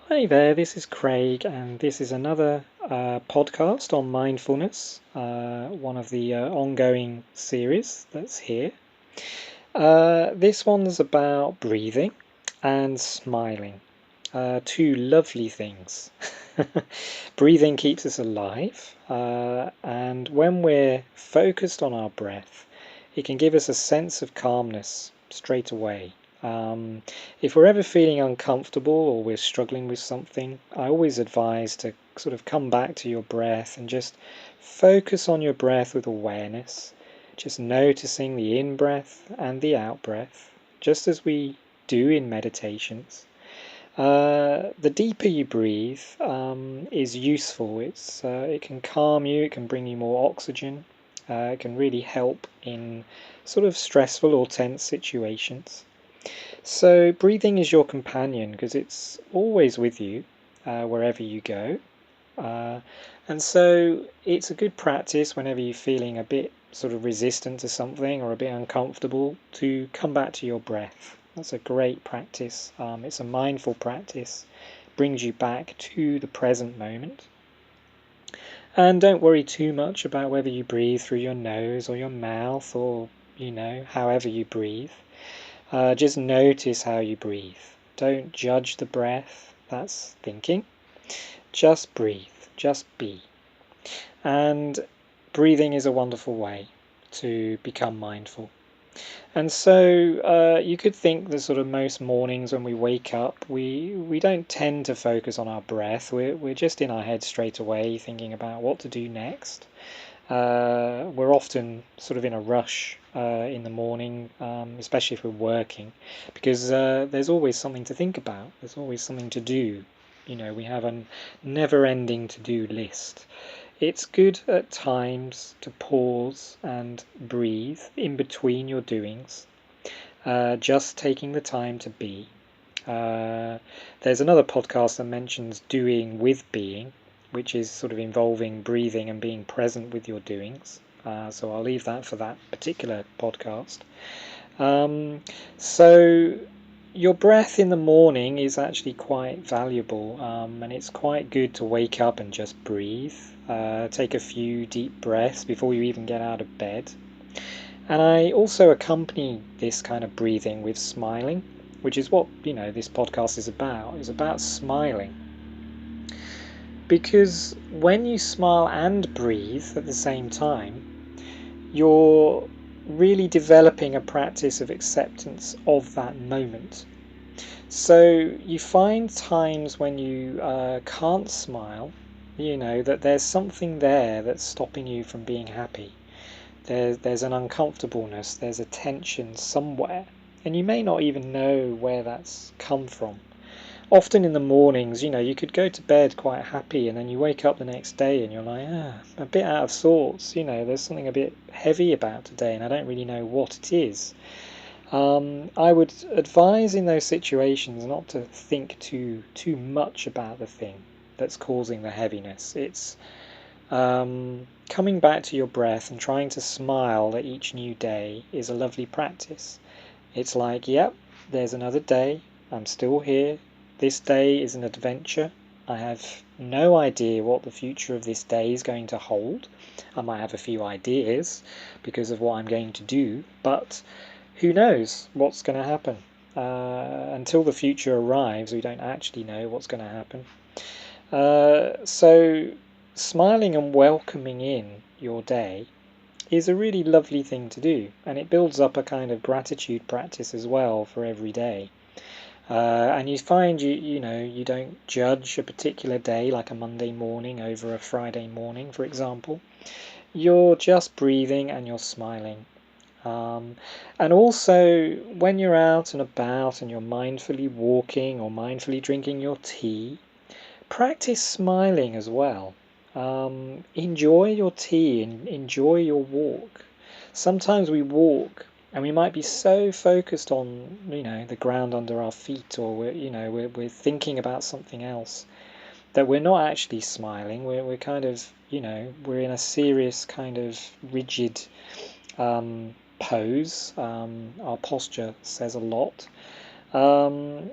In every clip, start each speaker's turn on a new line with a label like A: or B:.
A: Hey there, this is Craig, and this is another podcast on mindfulness, one of the ongoing series that's here. This one's about breathing and smiling, two lovely things. Breathing keeps us alive, and when we're focused on our breath, it can give us a sense of calmness straight away. Um, if we're ever feeling uncomfortable or we're struggling with something, I always advise to sort of come back to your breath and just focus on your breath with awareness, just noticing the in breath and the out breath, just as we do in meditations. The deeper you breathe is useful. It can calm you, it can bring you more oxygen, it can really help in sort of stressful or tense situations. So, breathing is your companion because it's always with you wherever you go. Uh, and so, it's a good practice whenever you're feeling a bit sort of resistant to something or a bit uncomfortable to come back to your breath. That's a great practice. It's a mindful practice, brings you back to the present moment. And don't worry too much about whether you breathe through your nose or your mouth or, however you breathe. Just notice how you breathe. Don't judge the breath, that's thinking. Just breathe, just be. And breathing is a wonderful way to become mindful. And so you could think that sort of most mornings when we wake up, we don't tend to focus on our breath. We're just in our head straight away thinking about what to do next. We're often sort of in a rush in the morning, especially if we're working, because there's always something to think about. There's always something to do. We have a never-ending to-do list. It's good at times to pause and breathe in between your doings, just taking the time to be. There's another podcast that mentions doing with being, which is sort of involving breathing and being present with your doings. So I'll leave that for that particular podcast. Um, so your breath in the morning is actually quite valuable, and it's quite good to wake up and just breathe. Take a few deep breaths before you even get out of bed. And I also accompany this kind of breathing with smiling, which is what, this podcast is about. It's about smiling. Because when you smile and breathe at the same time, you're really developing a practice of acceptance of that moment. So you find times when you can't smile, that there's something there that's stopping you from being happy. There's an uncomfortableness, there's a tension somewhere, and you may not even know where that's come from. Often in the mornings, you could go to bed quite happy, and then you wake up the next day and you're like, a bit out of sorts. There's something a bit heavy about today, and I don't really know what it is. I would advise in those situations not to think too much about the thing that's causing the heaviness. It's coming back to your breath and trying to smile at each new day is a lovely practice. It's like, yep, there's another day. I'm still here. This day is an adventure. I have no idea what the future of this day is going to hold. I might have a few ideas because of what I'm going to do, but who knows what's going to happen? Until the future arrives, we don't actually know what's going to happen. So, smiling and welcoming in your day is a really lovely thing to do, and it builds up a kind of gratitude practice as well for every day. And you find you don't judge a particular day like a Monday morning over a Friday morning, for example. You're just breathing and you're smiling. And also, when you're out and about and you're mindfully walking or mindfully drinking your tea, practice smiling as well. Enjoy your tea and enjoy your walk. Sometimes we walk and we might be so focused on, the ground under our feet, or we're thinking about something else that we're not actually smiling. We're kind of, we're in a serious kind of rigid pose. Our posture says a lot. Um,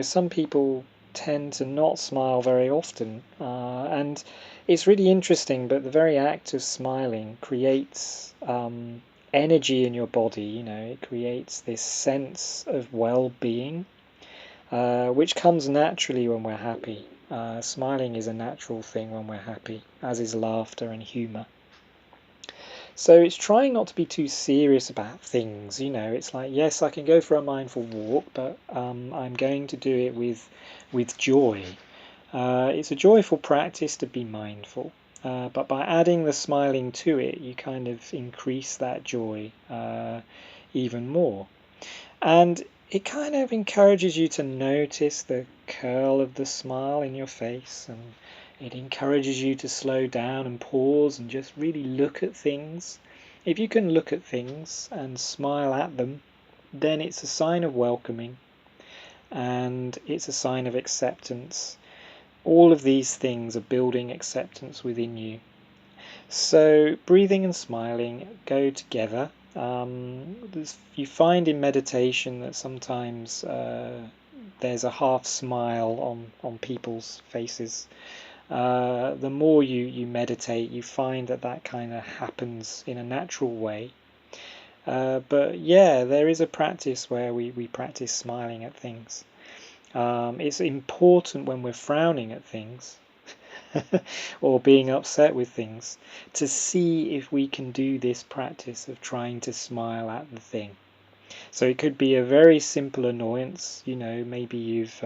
A: some people tend to not smile very often. And it's really interesting, but the very act of smiling creates energy in your body, it creates this sense of well-being, which comes naturally when we're happy. Smiling is a natural thing when we're happy, as is laughter and humor. So it's trying not to be too serious about things. It's like, yes, I can go for a mindful walk, but I'm going to do it with joy. It's a joyful practice to be mindful, but by adding the smiling to it, you kind of increase that joy even more. And it kind of encourages you to notice the curl of the smile in your face, and it encourages you to slow down and pause and just really look at things. If you can look at things and smile at them, then it's a sign of welcoming and it's a sign of acceptance. All of these things are building acceptance within you. So breathing and smiling go together. You find in meditation that sometimes there's a half smile on people's faces. The more you meditate, you find that kind of happens in a natural way. But yeah, there is a practice where we practice smiling at things. It's important when we're frowning at things or being upset with things to see if we can do this practice of trying to smile at the thing. So it could be a very simple annoyance, maybe you've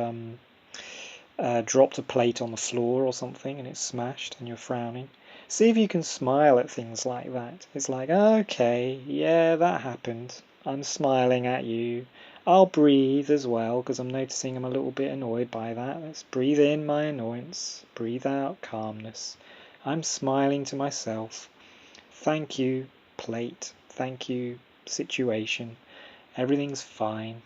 A: dropped a plate on the floor or something and it's smashed and you're frowning. See if you can smile at things like that. It's like, okay, yeah, that happened. I'm smiling at you. I'll breathe as well because I'm noticing I'm a little bit annoyed by that. Let's breathe in my annoyance, breathe out calmness. I'm smiling to myself. Thank you, plate. Thank you, situation. Everything's fine.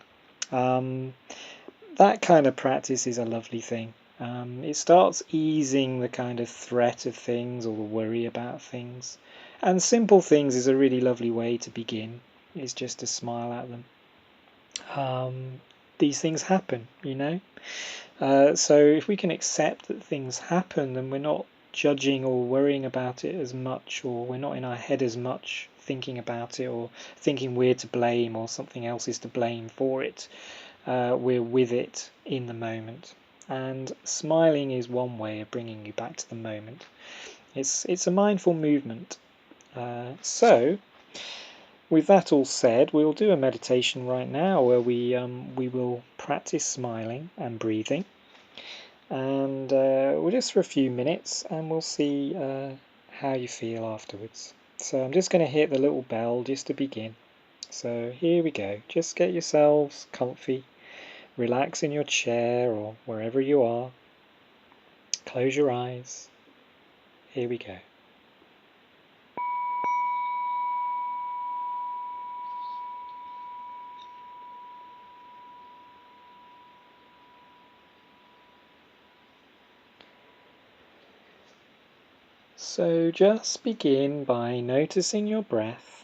A: That kind of practice is a lovely thing. It starts easing the kind of threat of things or the worry about things. And simple things is a really lovely way to begin, is just to smile at them. These things happen, So if we can accept that things happen, then we're not judging or worrying about it as much, or we're not in our head as much thinking about it or thinking we're to blame or something else is to blame for it. We're with it in the moment. And smiling is one way of bringing you back to the moment. It's a mindful movement. So, with that all said, we'll do a meditation right now where we will practice smiling and breathing, and we'll just for a few minutes, and we'll see how you feel afterwards. So I'm just going to hit the little bell just to begin. So here we go. Just get yourselves comfy. Relax in your chair or wherever you are. Close your eyes. Here we go. So just begin by noticing your breath.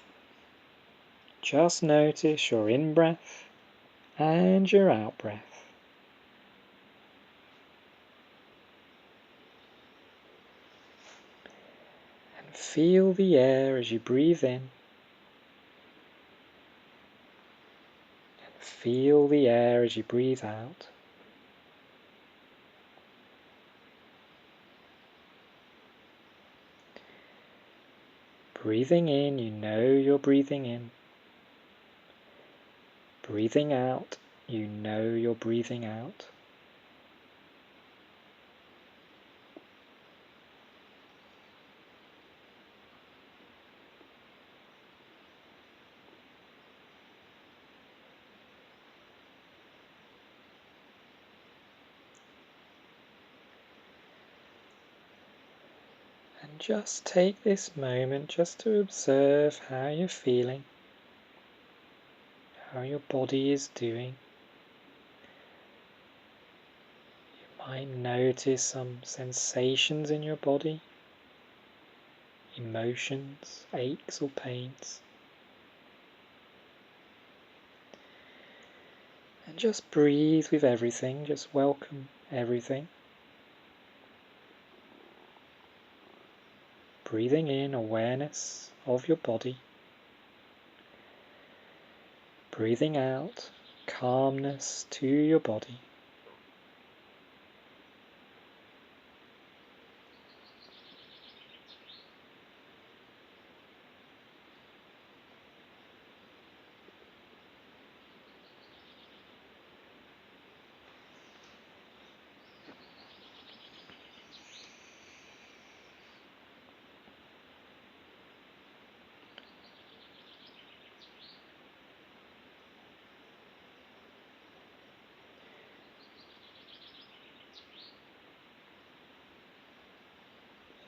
A: Just notice your in-breath and your out-breath. And feel the air as you breathe in. And feel the air as you breathe out. Breathing in, you know you're breathing in. Breathing out, you know you're breathing out. And just take this moment just to observe how you're feeling, how your body is doing. You might notice some sensations in your body, emotions, aches or pains. And just breathe with everything, just welcome everything. Breathing in awareness of your body. Breathing out calmness to your body.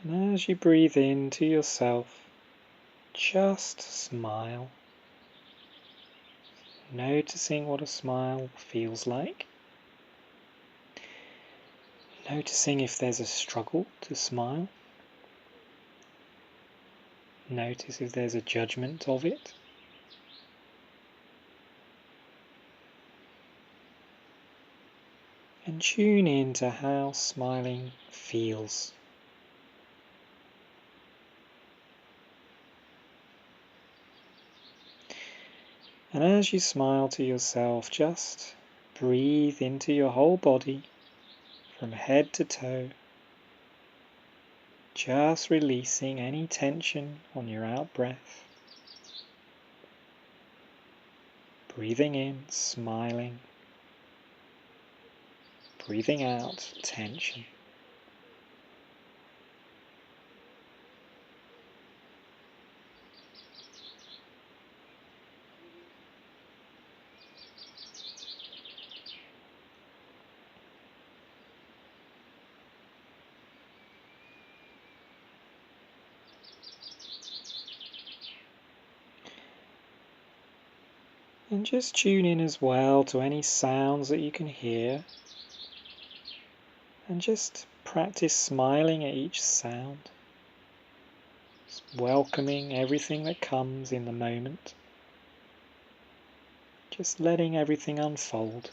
A: And as you breathe into yourself, just smile, noticing what a smile feels like. Noticing if there's a struggle to smile. Notice if there's a judgment of it. And tune in to how smiling feels. And as you smile to yourself, just breathe into your whole body from head to toe, just releasing any tension on your out breath. Breathing in, smiling. Breathing out, tension. And just tune in as well to any sounds that you can hear. And just practice smiling at each sound. Just welcoming everything that comes in the moment. Just letting everything unfold.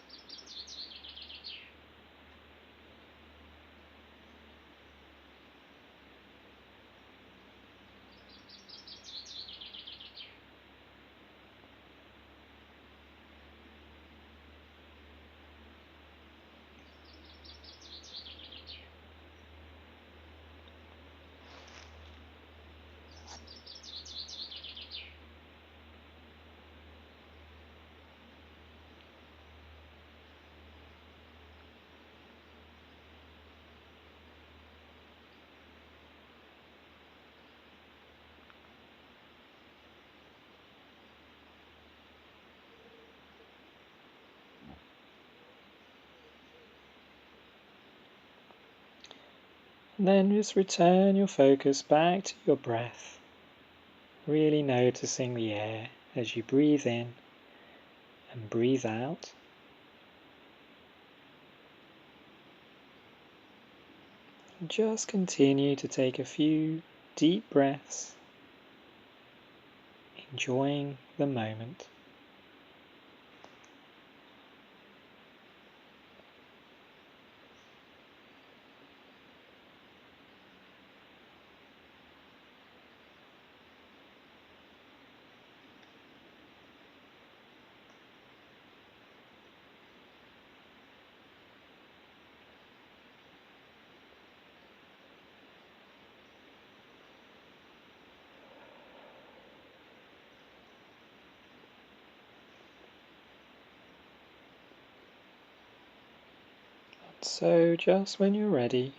A: And then just return your focus back to your breath, really noticing the air as you breathe in and breathe out. And just continue to take a few deep breaths, enjoying the moment. So just when you're ready,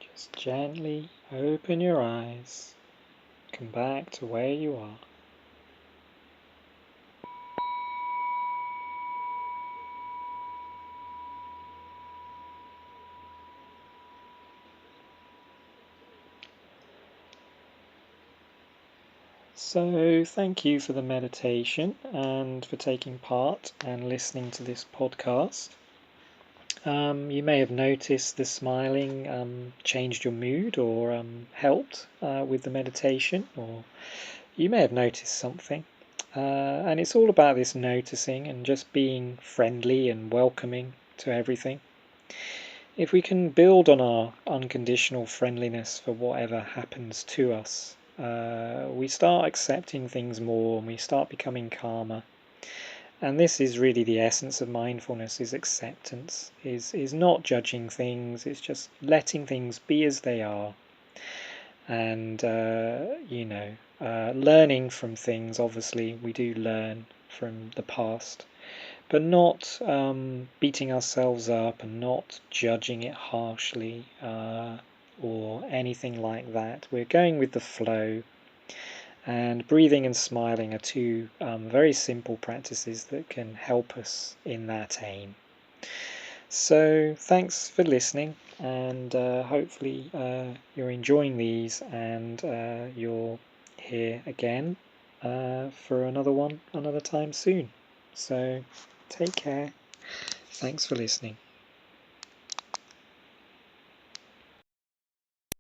A: just gently open your eyes, come back to where you are. So thank you for the meditation and for taking part and listening to this podcast. You may have noticed the smiling changed your mood or helped with the meditation, or you may have noticed something. And it's all about this noticing and just being friendly and welcoming to everything. If we can build on our unconditional friendliness for whatever happens to us, we start accepting things more and we start becoming calmer. And this is really the essence of mindfulness, is acceptance, is not judging things, it's just letting things be as they are. And, learning from things. Obviously, we do learn from the past, but not beating ourselves up and not judging it harshly or anything like that. We're going with the flow. And breathing and smiling are two very simple practices that can help us in that aim. So thanks for listening, and hopefully you're enjoying these, and you'll hear again for another one another time soon. So take care. Thanks for listening.